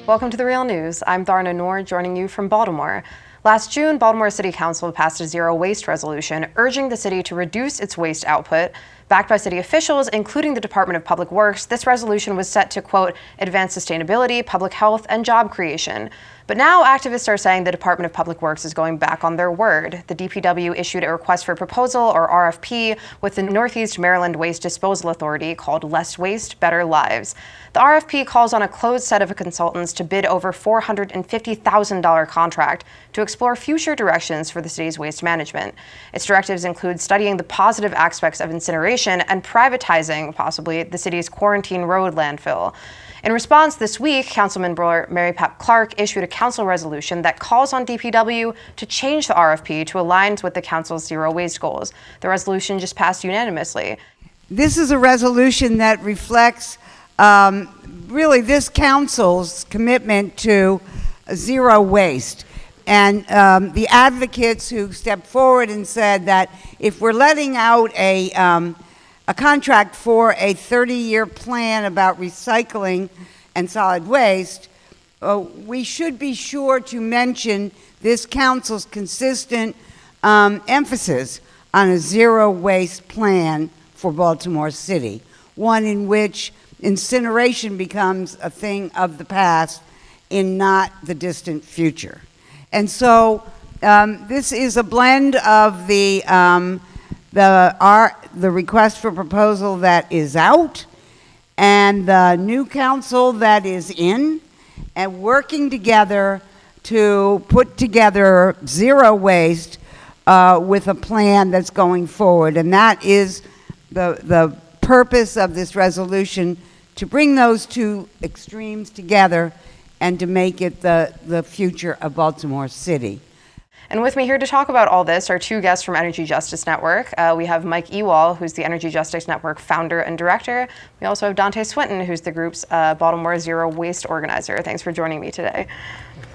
Welcome to The Real News. I'm Dharna Noor, joining you from Baltimore. Last June, Baltimore City Council passed a zero waste resolution urging the city to reduce its waste output. Backed by city officials, including the Department of Public Works, this resolution was set to, quote, advance sustainability, public health, and job creation. But now activists are saying the Department of Public Works is going back on their word. The DPW issued a request for proposal, or RFP, with the Northeast Maryland Waste Disposal Authority called Less Waste, Better Lives. The RFP calls on a closed set of consultants to bid over $450,000 contract to explore future directions for the city's waste management. Its directives include studying the positive aspects of incineration and privatizing, possibly, the city's Quarantine Road landfill. In response this week, Councilmember Mary Pat Clark issued a council resolution that calls on DPW to change the RFP to align with the council's zero waste goals. The resolution just passed unanimously. This is a resolution that reflects really this council's commitment to zero waste. And the advocates who stepped forward and said that if we're letting out a contract for a 30-year plan about recycling and solid waste, we should be sure to mention this council's consistent emphasis on a zero waste plan for Baltimore City, one in which incineration becomes a thing of the past in not the distant future. And so this is a blend of the request for proposal that is out and the new council that is in, and working together to put together zero waste with a plan that's going forward. And that is the purpose of this resolution, to bring those two extremes together and to make it the future of Baltimore City. And with me here to talk about all this are two guests from Energy Justice Network. We have Mike Ewall, who's the Energy Justice Network founder and director. We also have Dante Swinton, who's the group's Baltimore Zero Waste organizer. Thanks for joining me today.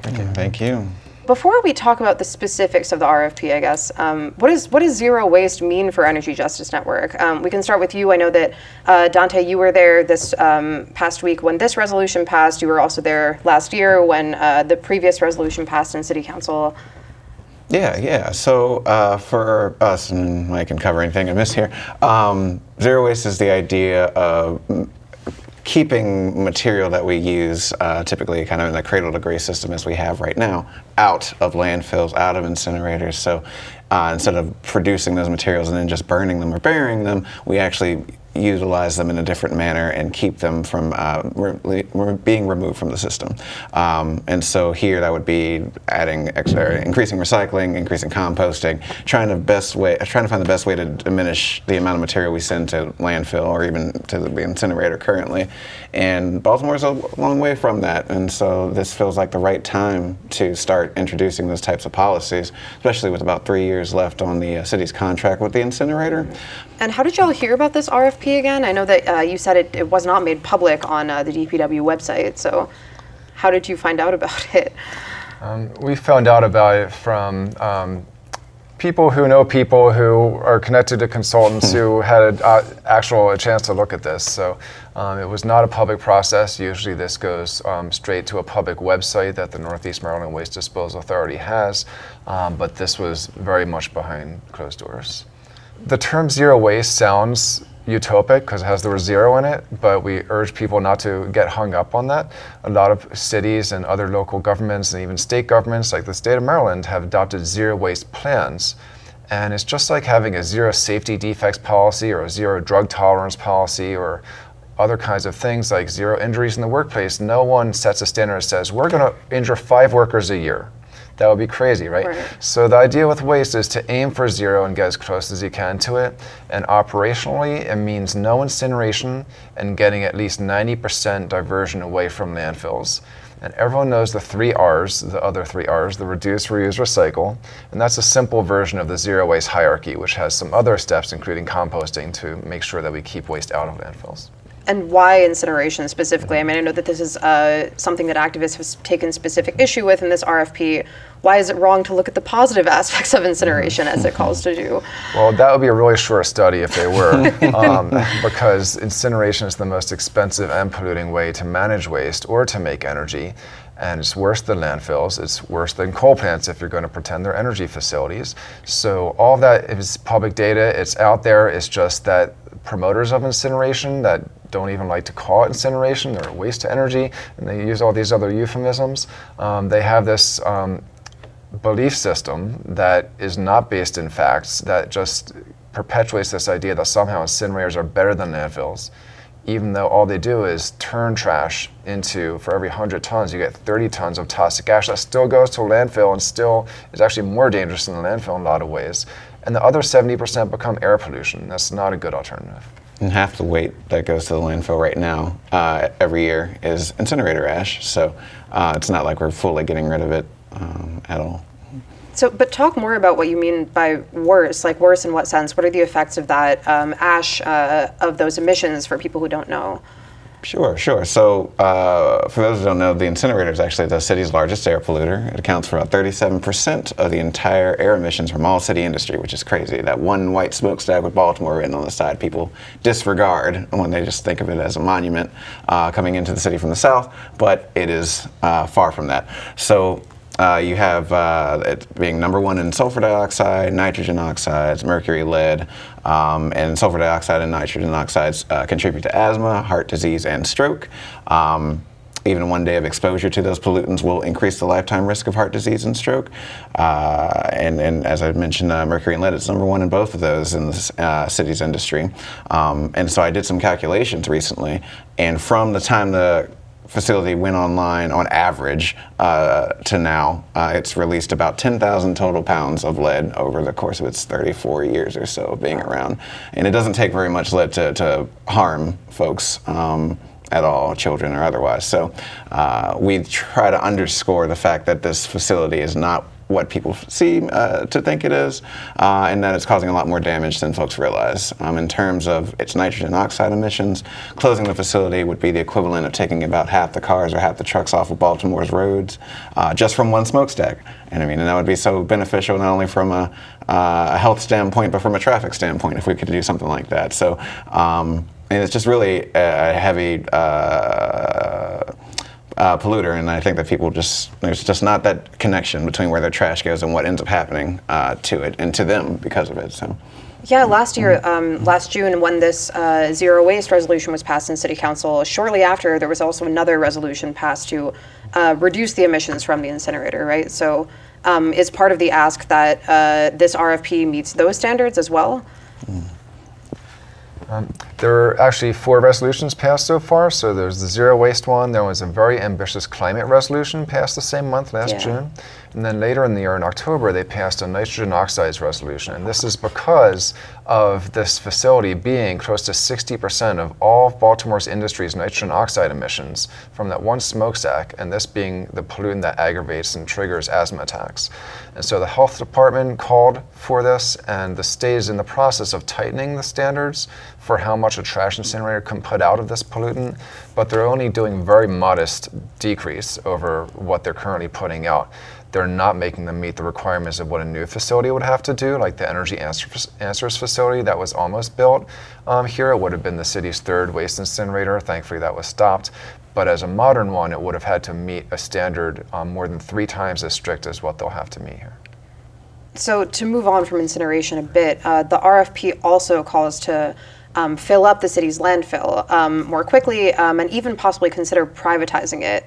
Thank you. Thank you. Before we talk about the specifics of the RFP, I guess, what does zero waste mean for Energy Justice Network? We can start with you. I know that, Dante, you were there this past week when this resolution passed. You were also there last year when the previous resolution passed in City Council. Yeah. So for us, and I can cover anything I miss here, zero waste is the idea of keeping material that we use, typically kind of in the cradle to grave system as we have right now, out of landfills, out of incinerators. So instead of producing those materials and then just burning them or burying them, we actually utilize them in a different manner and keep them from being removed from the system. And so here that would be increasing recycling, increasing composting, trying to find the best way to diminish the amount of material we send to landfill or even to the incinerator currently. And Baltimore's a long way from that, and so this feels like the right time to start introducing those types of policies, especially with about 3 years left on the city's contract with the incinerator. And how did y'all hear about this RFP again? I know that you said it was not made public on the DPW website, so how did you find out about it? We found out about it from people who know people who are connected to consultants who had a chance to look at this. So it was not a public process. Usually this goes straight to a public website that the Northeast Maryland Waste Disposal Authority has, but this was very much behind closed doors. The term zero waste sounds utopic because it has the word zero in it, but we urge people not to get hung up on that. A lot of cities and other local governments and even state governments like the state of Maryland have adopted zero waste plans. And it's just like having a zero safety defects policy or a zero drug tolerance policy or other kinds of things like zero injuries in the workplace. No one sets a standard that says, we're going to injure 5 workers a year. That would be crazy, right? So the idea with waste is to aim for zero and get as close as you can to it. And operationally, it means no incineration and getting at least 90% diversion away from landfills. And everyone knows the 3 R's, the other 3 R's, the reduce, reuse, recycle. And that's a simple version of the zero waste hierarchy, which has some other steps, including composting, to make sure that we keep waste out of landfills. And why incineration specifically? I mean, I know that this is something that activists have taken specific issue with in this RFP. Why is it wrong to look at the positive aspects of incineration as it calls to do? Well, that would be a really short study if they were, because incineration is the most expensive and polluting way to manage waste or to make energy. And it's worse than landfills. It's worse than coal plants if you're going to pretend they're energy facilities. So all of that is public data. It's out there. It's just that promoters of incineration that don't even like to call it incineration or waste to energy, and they use all these other euphemisms. They have this belief system that is not based in facts, that just perpetuates this idea that somehow incinerators are better than landfills, even though all they do is turn trash into, for every 100 tons, you get 30 tons of toxic ash that still goes to a landfill and still is actually more dangerous than the landfill in a lot of ways. And the other 70% become air pollution. That's not a good alternative. And half the weight that goes to the landfill right now, every year, is incinerator ash. So it's not like we're fully getting rid of it at all. So, but talk more about what you mean by worse. Like worse in what sense? What are the effects of that ash, of those emissions for people who don't know? Sure. So for those who don't know, the incinerator is actually the city's largest air polluter. It accounts for about 37% of the entire air emissions from all city industry, which is crazy. That one white smokestack with Baltimore written on the side, people disregard when they just think of it as a monument coming into the city from the south, but it is far from that. So you have it being number one in sulfur dioxide, nitrogen oxides, mercury, lead, and sulfur dioxide and nitrogen oxides contribute to asthma, heart disease, and stroke. Even one day of exposure to those pollutants will increase the lifetime risk of heart disease and stroke. And as I mentioned, mercury and lead is number one in both of those in the city's industry. And so I did some calculations recently, and from the time the facility went online on average to now, it's released about 10,000 total pounds of lead over the course of its 34 years or so of being around. And it doesn't take very much lead to harm folks at all, children or otherwise. So we try to underscore the fact that this facility is not what people seem to think it is, and that it's causing a lot more damage than folks realize. In terms of its nitrogen oxide emissions, closing the facility would be the equivalent of taking about half the cars or half the trucks off of Baltimore's roads, just from one smokestack. And I mean, and that would be so beneficial not only from a health standpoint, but from a traffic standpoint, if we could do something like that. So, and it's just really a heavy polluter, and I think that people there's just not that connection between where their trash goes and what ends up happening to it and to them because of it. So. Yeah, last year, last June, when this zero waste resolution was passed in City Council, shortly after there was also another resolution passed to reduce the emissions from the incinerator, right? So is part of the ask that this RFP meets those standards as well? There are actually 4 resolutions passed so far. So there's the zero waste one. There was a very ambitious climate resolution passed the same month, last June. And then later in the year, in October, they passed a nitrogen oxides resolution. And this is because of this facility being close to 60% of all of Baltimore's industry's nitrogen oxide emissions from that one smokestack, and this being the pollutant that aggravates and triggers asthma attacks. And so the health department called for this, and the state is in the process of tightening the standards for how much a trash incinerator can put out of this pollutant, but they're only doing very modest decrease over what they're currently putting out. They're not making them meet the requirements of what a new facility would have to do, like the Energy Answers facility that was almost built here. It would have been the city's 3rd waste incinerator. Thankfully, that was stopped. But as a modern one, it would have had to meet a standard more than 3 times as strict as what they'll have to meet here. So to move on from incineration a bit, the RFP also calls to fill up the city's landfill more quickly and even possibly consider privatizing it.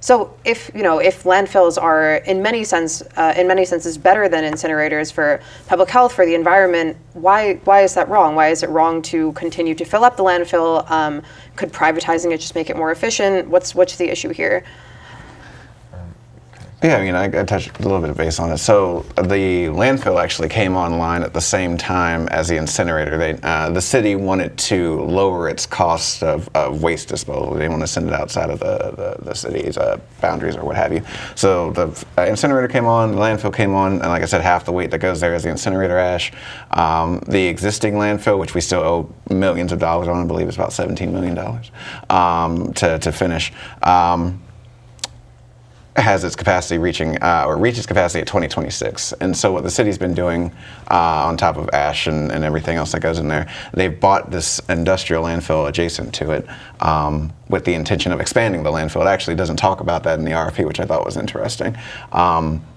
So if landfills are in many senses better than incinerators for public health, for the environment, why is that wrong? Why is it wrong to continue to fill up the landfill? Could privatizing it just make it more efficient? What's the issue here? Yeah, I mean, I touched a little bit of base on it. So the landfill actually came online at the same time as the incinerator. The city wanted to lower its cost of waste disposal. They didn't want to send it outside of the city's boundaries or what have you. So the incinerator came on, the landfill came on, and like I said, half the weight that goes there is the incinerator ash. The existing landfill, which we still owe millions of dollars on, I believe it's about $17 million to finish. Has its capacity reaching or reaches capacity at 2026, and so what the city's been doing on top of ash and everything else that goes in there, they've bought this industrial landfill adjacent to it with the intention of expanding the landfill. It actually doesn't talk about that in the RFP, which I thought was interesting.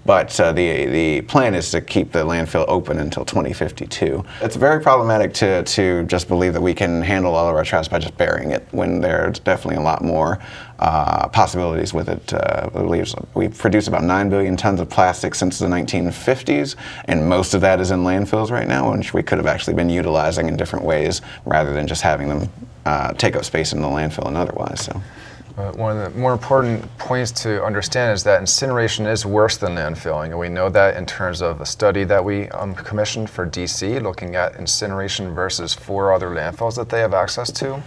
But the plan is to keep the landfill open until 2052. It's very problematic to just believe that we can handle all of our trash by just burying it, when there's definitely a lot more possibilities with it. We produce about 9 billion tons of plastic since the 1950s, and most of that is in landfills right now, which we could have actually been utilizing in different ways rather than just having them take up space in the landfill and otherwise. So. One of the more important points to understand is that incineration is worse than landfilling, and we know that in terms of a study that we commissioned for DC, looking at incineration versus 4 other landfills that they have access to.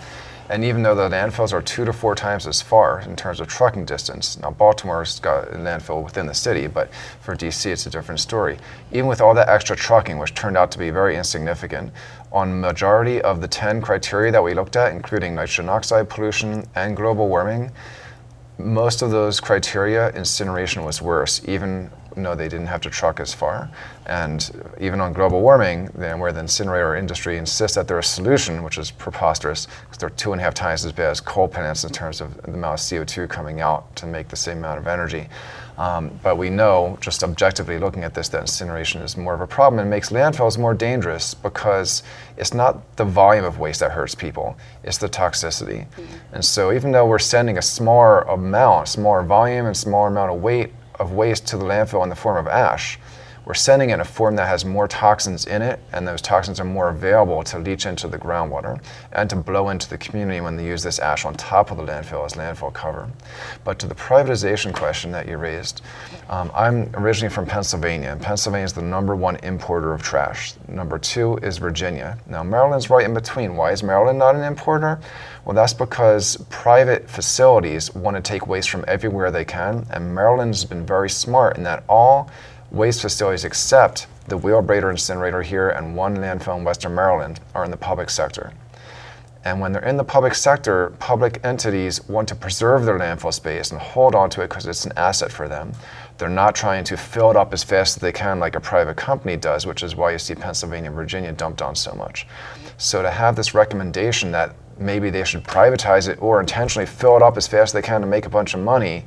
And even though the landfills are 2 to 4 times as far in terms of trucking distance, now Baltimore's got a landfill within the city, but for DC it's a different story. Even with all that extra trucking, which turned out to be very insignificant, on majority of the 10 criteria that we looked at, including nitrogen oxide pollution and global warming, most of those criteria, incineration was worse, even though they didn't have to truck as far. And even on global warming, where the incinerator industry insists that they're a solution, which is preposterous, because they're 2.5 times as bad as coal plants in terms of the amount of CO2 coming out to make the same amount of energy. But we know, just objectively looking at this, that incineration is more of a problem and makes landfills more dangerous, because it's not the volume of waste that hurts people, it's the toxicity. And so even though we're sending a smaller volume and smaller amount of weight of waste to the landfill in the form of ash, we're sending it in a form that has more toxins in it, and those toxins are more available to leach into the groundwater and to blow into the community when they use this ash on top of the landfill as landfill cover. But to the privatization question that you raised, I'm originally from Pennsylvania, and Pennsylvania is the #1 importer of trash. #2 is Virginia. Now Maryland's right in between. Why is Maryland not an importer? Well, that's because private facilities want to take waste from everywhere they can, and Maryland's been very smart in that all waste facilities except the Wheelbrader incinerator here and 1 landfill in Western Maryland are in the public sector. And when they're in the public sector, public entities want to preserve their landfill space and hold on to it because it's an asset for them. They're not trying to fill it up as fast as they can like a private company does, which is why you see Pennsylvania and Virginia dumped on so much. So to have this recommendation that maybe they should privatize it or intentionally fill it up as fast as they can to make a bunch of money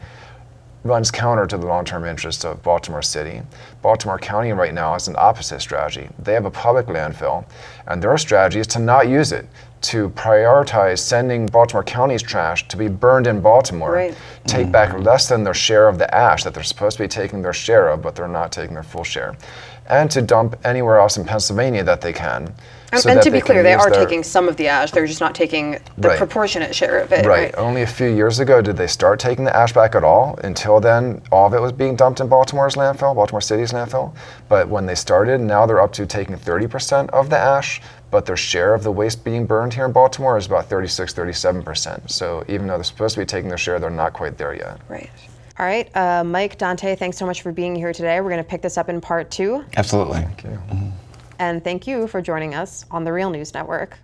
runs counter to the long-term interests of Baltimore City. Baltimore County right now has an opposite strategy. They have a public landfill, and their strategy is to not use it, to prioritize sending Baltimore County's trash to be burned in Baltimore, take back less than their share of the ash that they're supposed to be taking their share of, but they're not taking their full share, and to dump anywhere else in Pennsylvania that they can. And to be clear, they are taking some of the ash, they're just not taking the proportionate share of it. Right. Only a few years ago did they start taking the ash back at all. Until then, all of it was being dumped in Baltimore's landfill, Baltimore City's landfill. But when they started, now they're up to taking 30% of the ash, but their share of the waste being burned here in Baltimore is about 36, 37%. So even though they're supposed to be taking their share, they're not quite there yet. Right. All right, Mike, Dante, thanks so much for being here today. We're going to pick this up in part 2. Absolutely. Thank you. And thank you for joining us on the Real News Network.